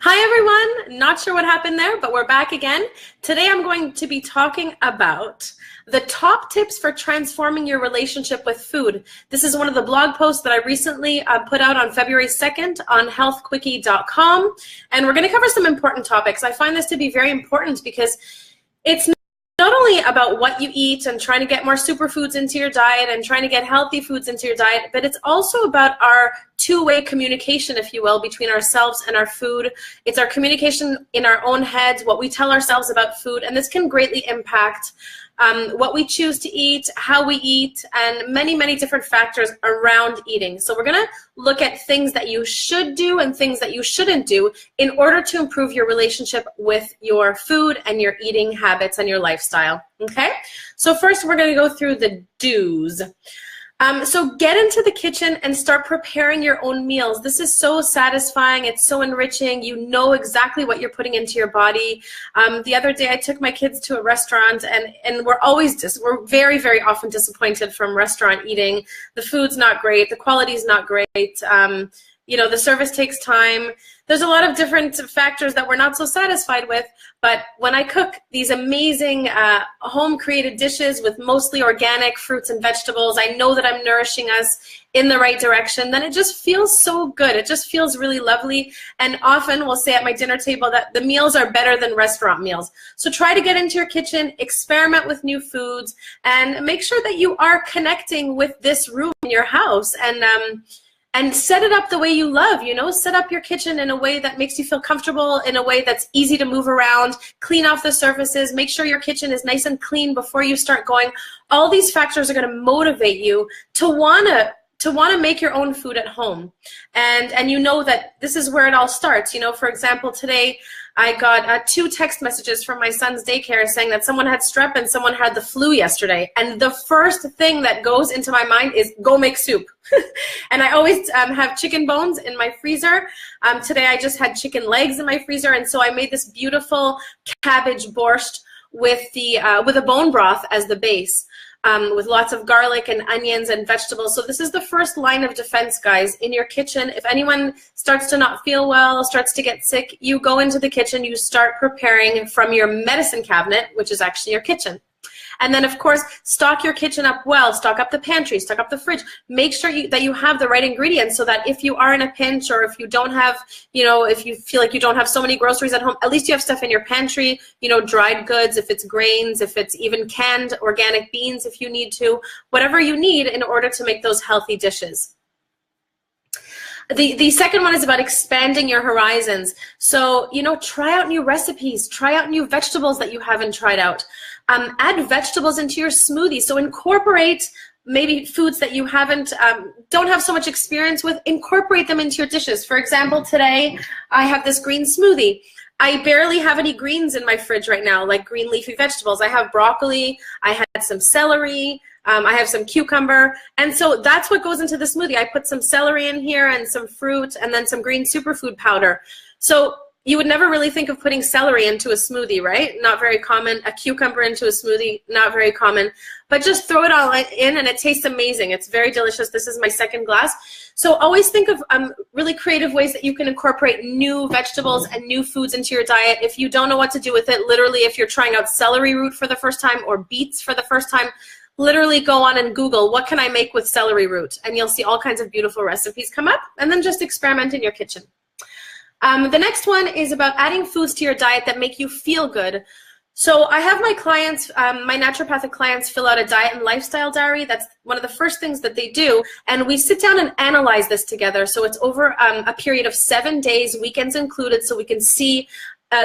Hi everyone, not sure what happened there, but we're back again. Today I'm going to be talking about the top tips for transforming your relationship with food. This is one of the blog posts that I recently put out on February 2nd on healthquickie.com, and we're going to cover some important topics. I find this to be very important because it's not only about what you eat and trying to get more superfoods into your diet and trying to get healthy foods into your diet, but it's also about our two-way communication, if you will, between ourselves and our food. It's our communication in our own heads, what we tell ourselves about food, and this can greatly impact what we choose to eat, how we eat, and many, many different factors around eating. So we're going to look at things that you should do and things that you shouldn't do in order to improve your relationship with your food and your eating habits and your lifestyle. Okay? So first we're going to go through the do's. So get into the kitchen and start preparing your own meals. This is so satisfying. It's so enriching. You know exactly what you're putting into your body. The other day I took my kids to a restaurant and we're very, very often disappointed from restaurant eating. The food's not great. The quality's not great. You know, the service takes time. There's a lot of different factors that we're not so satisfied with, but when I cook these amazing home-created dishes with mostly organic fruits and vegetables, I know that I'm nourishing us in the right direction, then it just feels so good. It just feels really lovely, and often we'll say at my dinner table that the meals are better than restaurant meals. So try to get into your kitchen, experiment with new foods, and make sure that you are connecting with this room in your house, and set it up the way you love, you know, set up your kitchen in a way that makes you feel comfortable, in a way that's easy to move around, clean off the surfaces, make sure your kitchen is nice and clean before you start going. All these factors are going to motivate you to want to make your own food at home. And you know that this is where it all starts. You know, for example, today I got 2 text messages from my son's daycare saying that someone had strep and someone had the flu yesterday. And the first thing that goes into my mind is go make soup. And I always have chicken bones in my freezer. Today I just had chicken legs in my freezer, and so I made this beautiful cabbage borscht with a bone broth as the base. With lots of garlic and onions and vegetables. So this is the first line of defense, guys, in your kitchen. If anyone starts to not feel well, starts to get sick, you go into the kitchen, you start preparing from your medicine cabinet, which is actually your kitchen. And then, of course, stock your kitchen up well, stock up the pantry, stock up the fridge. Make sure that you have the right ingredients so that if you are in a pinch, or if you don't have, you know, if you feel like you don't have so many groceries at home, at least you have stuff in your pantry, you know, dried goods, if it's grains, if it's even canned organic beans if you need to, whatever you need in order to make those healthy dishes. The second one is about expanding your horizons. So, you know, try out new recipes, try out new vegetables that you haven't tried out. Add vegetables into your smoothie. So incorporate maybe foods that you don't have so much experience with, incorporate them into your dishes. For example, today I have this green smoothie. I barely have any greens in my fridge right now, like green leafy vegetables. I have broccoli, I had some celery, I have some cucumber, and so that's what goes into the smoothie. I put some celery in here and some fruit and then some green superfood powder. So you would never really think of putting celery into a smoothie, right? Not very common. A cucumber into a smoothie, not very common. But just throw it all in and it tastes amazing. It's very delicious. This is my second glass. So always think of really creative ways that you can incorporate new vegetables and new foods into your diet. If you don't know what to do with it, literally if you're trying out celery root for the first time or beets for the first time, literally go on and Google, what can I make with celery root? And you'll see all kinds of beautiful recipes come up, and then just experiment in your kitchen. The next one is about adding foods to your diet that make you feel good. So I have my clients, my naturopathic clients, fill out a diet and lifestyle diary. That's one of the first things that they do. And we sit down and analyze this together. So it's over a period of 7 days, weekends included, so we can see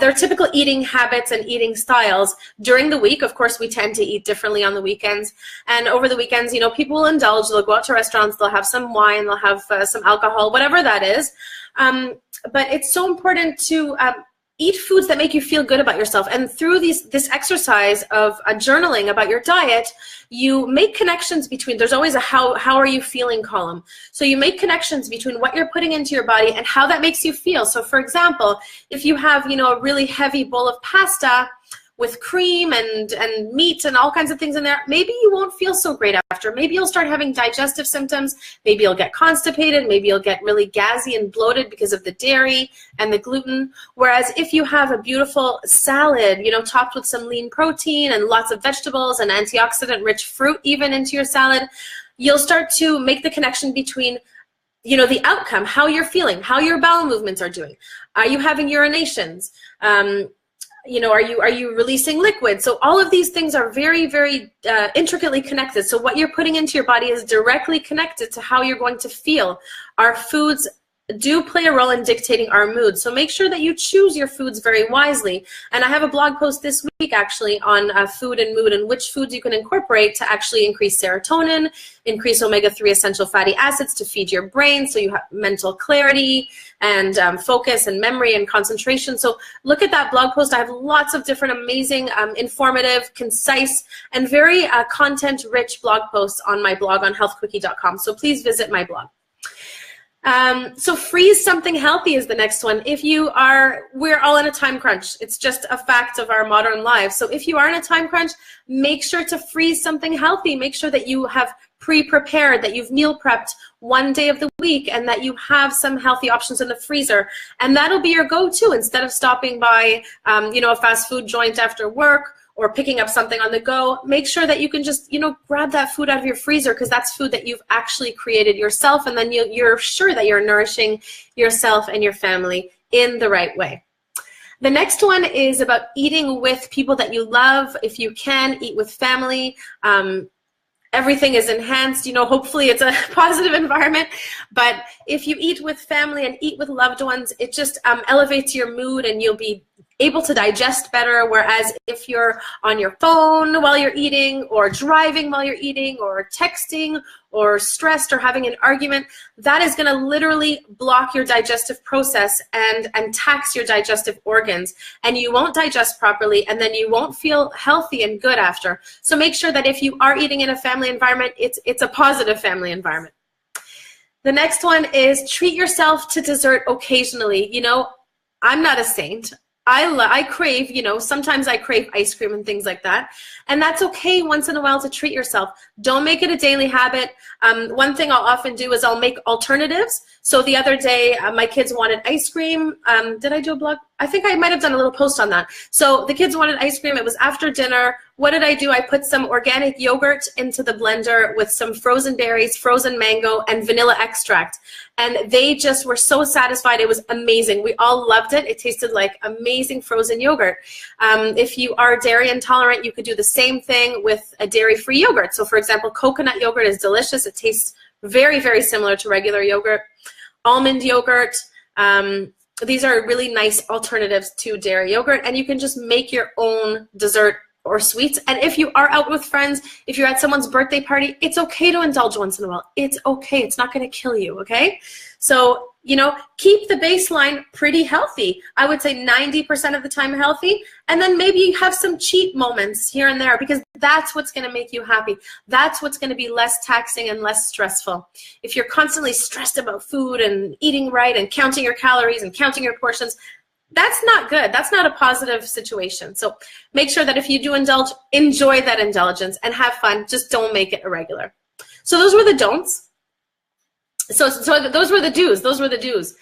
their typical eating habits and eating styles during the week. Of course, we tend to eat differently on the weekends. And over the weekends, you know, people will indulge. They'll go out to restaurants. They'll have some wine. They'll have some alcohol, whatever that is. But it's so important to eat foods that make you feel good about yourself. And through this exercise of journaling about your diet, you make connections between, there's always a how are you feeling column. So you make connections between what you're putting into your body and how that makes you feel. So for example, if you have, you know, a really heavy bowl of pasta, with cream and meat and all kinds of things in there, maybe you won't feel so great after. Maybe you'll start having digestive symptoms. Maybe you'll get constipated. Maybe you'll get really gassy and bloated because of the dairy and the gluten. Whereas if you have a beautiful salad, you know, topped with some lean protein and lots of vegetables and antioxidant-rich fruit even into your salad, you'll start to make the connection between, you know, the outcome, how you're feeling, how your bowel movements are doing. Are you having urinations? You know, are you releasing liquid? So all of these things are very, very intricately connected. So what you're putting into your body is directly connected to how you're going to feel. Our foods do play a role in dictating our mood. So make sure that you choose your foods very wisely. And I have a blog post this week actually on food and mood and which foods you can incorporate to actually increase serotonin, increase omega-3 essential fatty acids to feed your brain so you have mental clarity and focus and memory and concentration. So look at that blog post. I have lots of different amazing, informative, concise, and very content-rich blog posts on my blog on healthquickie.com. So please visit my blog. So freeze something healthy is the next one. We're all in a time crunch. It's just a fact of our modern lives. So if you are in a time crunch, make sure to freeze something healthy. Make sure that you have pre-prepared, that you've meal prepped one day of the week, and that you have some healthy options in the freezer. And that'll be your go-to instead of stopping by, you know, a fast food joint after work, or picking up something on the go. Make sure that you can just, you know, grab that food out of your freezer, because that's food that you've actually created yourself, and then you're sure that you're nourishing yourself and your family in the right way. The next one is about eating with people that you love. If you can, eat with family. Everything is enhanced, you know, hopefully it's a positive environment, but if you eat with family and eat with loved ones, it just elevates your mood and you'll be able to digest better. Whereas if you're on your phone while you're eating, or driving while you're eating, or texting, or stressed, or having an argument, that is going to literally block your digestive process and tax your digestive organs, and you won't digest properly, and then you won't feel healthy and good after. So make sure that if you are eating in a family environment, it's a positive family environment. The next one is treat yourself to dessert occasionally. You know, I'm not a saint. I crave, you know, sometimes I crave ice cream and things like that. And that's okay once in a while to treat yourself. Don't make it a daily habit. One thing I'll often do is I'll make alternatives. So the other day, my kids wanted ice cream. Did I do a blog? I think I might have done a little post on that. So the kids wanted ice cream. It was after dinner. What did I do? I put some organic yogurt into the blender with some frozen berries, frozen mango, and vanilla extract. And they just were so satisfied. It was amazing. We all loved it. It tasted like amazing frozen yogurt. If you are dairy intolerant, you could do the same thing with a dairy-free yogurt. So for example, coconut yogurt is delicious. It tastes very, very similar to regular yogurt. Almond yogurt. These are really nice alternatives to dairy yogurt, and you can just make your own dessert or sweets. And if you are out with friends, if you're at someone's birthday party, it's okay to indulge once in a while. It's okay. It's not going to kill you, okay? So, you know, keep the baseline pretty healthy. I would say 90% of the time healthy, and then maybe you have some cheat moments here and there, because that's what's going to make you happy. That's what's going to be less taxing and less stressful. If you're constantly stressed about food and eating right and counting your calories and counting your portions, that's not good. That's not a positive situation. So make sure that if you do indulge, enjoy that indulgence and have fun. Just don't make it irregular. So those were the don'ts. So those were the do's. Those were the do's.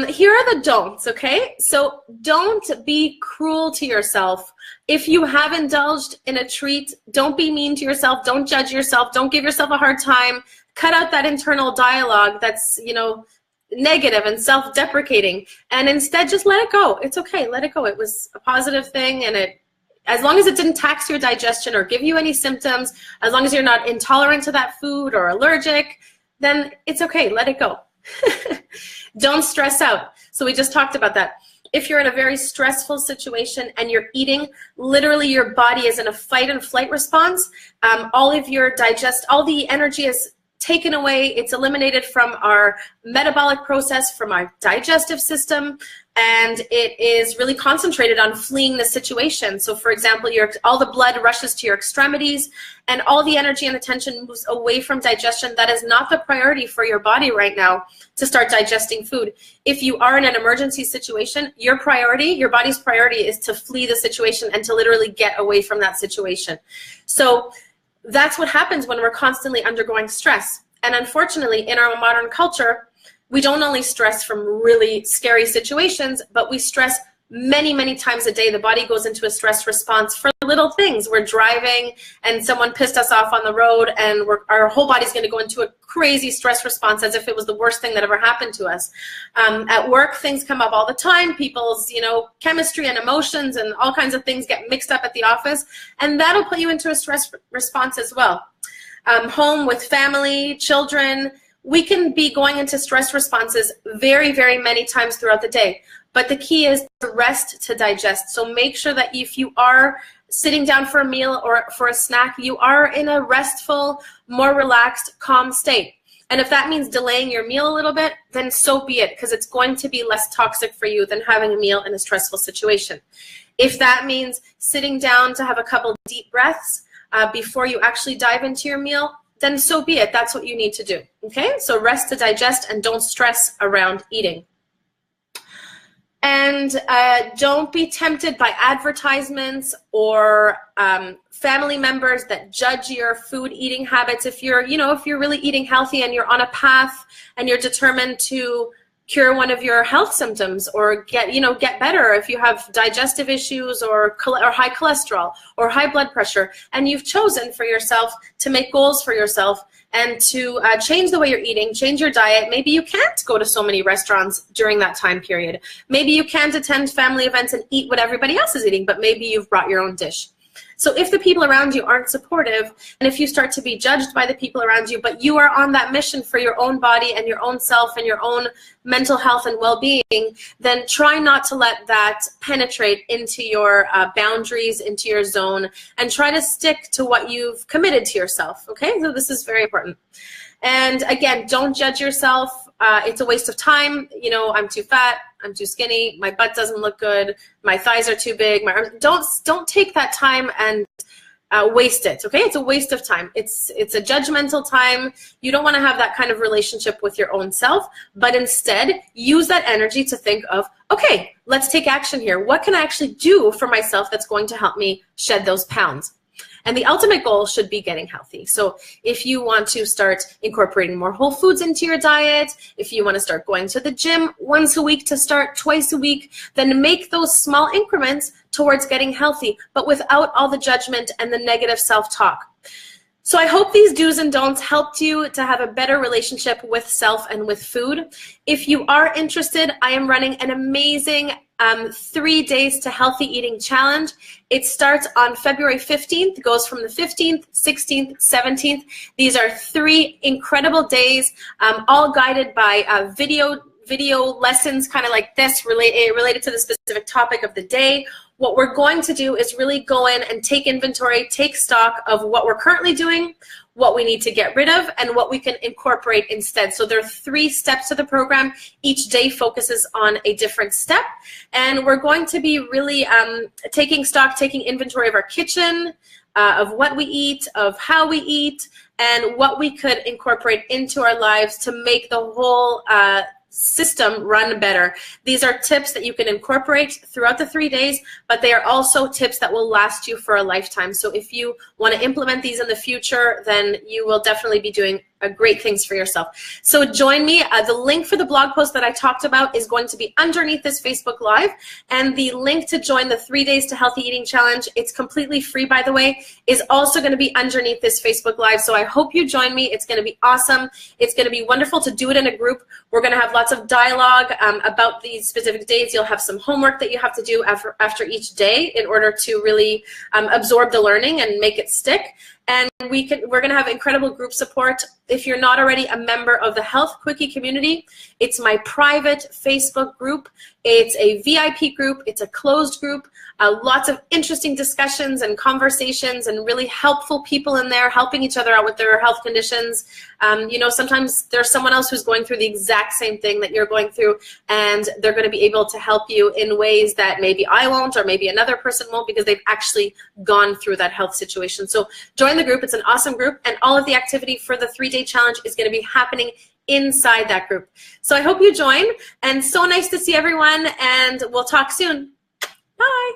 Here are the don'ts, okay? So don't be cruel to yourself. If you have indulged in a treat, don't be mean to yourself. Don't judge yourself. Don't give yourself a hard time. Cut out that internal dialogue that's, you know, negative and self-deprecating, and instead just let it go. It's okay. Let it go. It was a positive thing, and as long as it didn't tax your digestion or give you any symptoms, as long as you're not intolerant to that food or allergic, then it's okay. Let it go. Don't stress out. So we just talked about that. If you're in a very stressful situation and you're eating, literally your body is in a fight and flight response. All the energy is taken away, it's eliminated from our metabolic process, from our digestive system, and it is really concentrated on fleeing the situation. So for example, all the blood rushes to your extremities, and all the energy and attention moves away from digestion. That is not the priority for your body right now to start digesting food. If you are in an emergency situation, your body's priority is to flee the situation and to literally get away from that situation. So that's what happens when we're constantly undergoing stress. And unfortunately, in our modern culture, we don't only stress from really scary situations, but we stress many, many times a day. The body goes into a stress response for little things. We're driving and someone pissed us off on the road, and our whole body's going to go into a crazy stress response as if it was the worst thing that ever happened to us. At work, things come up all the time. People's, chemistry and emotions and all kinds of things get mixed up at the office, and that'll put you into a stress response as well. Home with family, children, we can be going into stress responses very, very many times throughout the day. But the key is to rest, to digest. So make sure that if you are sitting down for a meal or for a snack, you are in a restful, more relaxed, calm state. And if that means delaying your meal a little bit, then so be it, because it's going to be less toxic for you than having a meal in a stressful situation. If that means sitting down to have a couple deep breaths before you actually dive into your meal, then so be it. That's what you need to do. Okay? So rest to digest, and don't stress around eating. And don't be tempted by advertisements or family members that judge your food eating habits. If you're really eating healthy and you're on a path and you're determined to cure one of your health symptoms or get better, if you have digestive issues or high cholesterol or high blood pressure, and you've chosen for yourself to make goals for yourself and to change the way you're eating, change your diet. Maybe you can't go to so many restaurants during that time period. Maybe you can't attend family events and eat what everybody else is eating, but maybe you've brought your own dish. So if the people around you aren't supportive, and if you start to be judged by the people around you, but you are on that mission for your own body and your own self and your own mental health and well-being, then try not to let that penetrate into your boundaries, into your zone, and try to stick to what you've committed to yourself, okay? So this is very important. And again, don't judge yourself. It's a waste of time. I'm too fat, I'm too skinny, my butt doesn't look good, my thighs are too big, my arms. Don't take that time and waste it, okay? It's a waste of time. It's a judgmental time. You don't want to have that kind of relationship with your own self, but instead use that energy to think of, okay, let's take action here. What can I actually do for myself that's going to help me shed those pounds? And the ultimate goal should be getting healthy. So if you want to start incorporating more whole foods into your diet, if you want to start going to the gym once a week to start twice a week, then make those small increments towards getting healthy, but without all the judgment and the negative self-talk. So I hope these do's and don'ts helped you to have a better relationship with self and with food. If you are interested, I am running an amazing 3 days to healthy eating challenge. It starts on February 15th, goes from the 15th, 16th, 17th. These are 3 incredible days, all guided by video lessons kind of like this related to the specific topic of the day. What we're going to do is really go in and take inventory, take stock of what we're currently doing, what we need to get rid of, and what we can incorporate instead. So there are 3 steps to the program. Each day focuses on a different step. And we're going to be really taking stock, taking inventory of our kitchen, of what we eat, of how we eat, and what we could incorporate into our lives to make the whole system run better. These are tips that you can incorporate throughout the 3 days, but they are also tips that will last you for a lifetime. So if you want to implement these in the future, then you will definitely be doing great things for yourself. So join me. The link for the blog post that I talked about is going to be underneath this Facebook Live, and the link to join the 3 days to healthy eating challenge, it's completely free by the way, is also going to be underneath this Facebook Live. So I hope you join me. It's going to be awesome. It's going to be wonderful to do it in a group. We're going to have lots of dialogue about these specific days. You'll have some homework that you have to do after each day in order to really absorb the learning and make it stick. and we're going to have incredible group support. If you're not already a member of the Health Quickie community, it's my private Facebook group. It's a VIP group. It's a closed group. Lots of interesting discussions and conversations and really helpful people in there helping each other out with their health conditions. You know, sometimes there's someone else who's going through the exact same thing that you're going through, and they're going to be able to help you in ways that maybe I won't or maybe another person won't, because they've actually gone through that health situation. So join the group. It's an awesome group, and all of the activity for the 3-day challenge is going to be happening inside that group. So I hope you join, and so nice to see everyone, and we'll talk soon. Bye.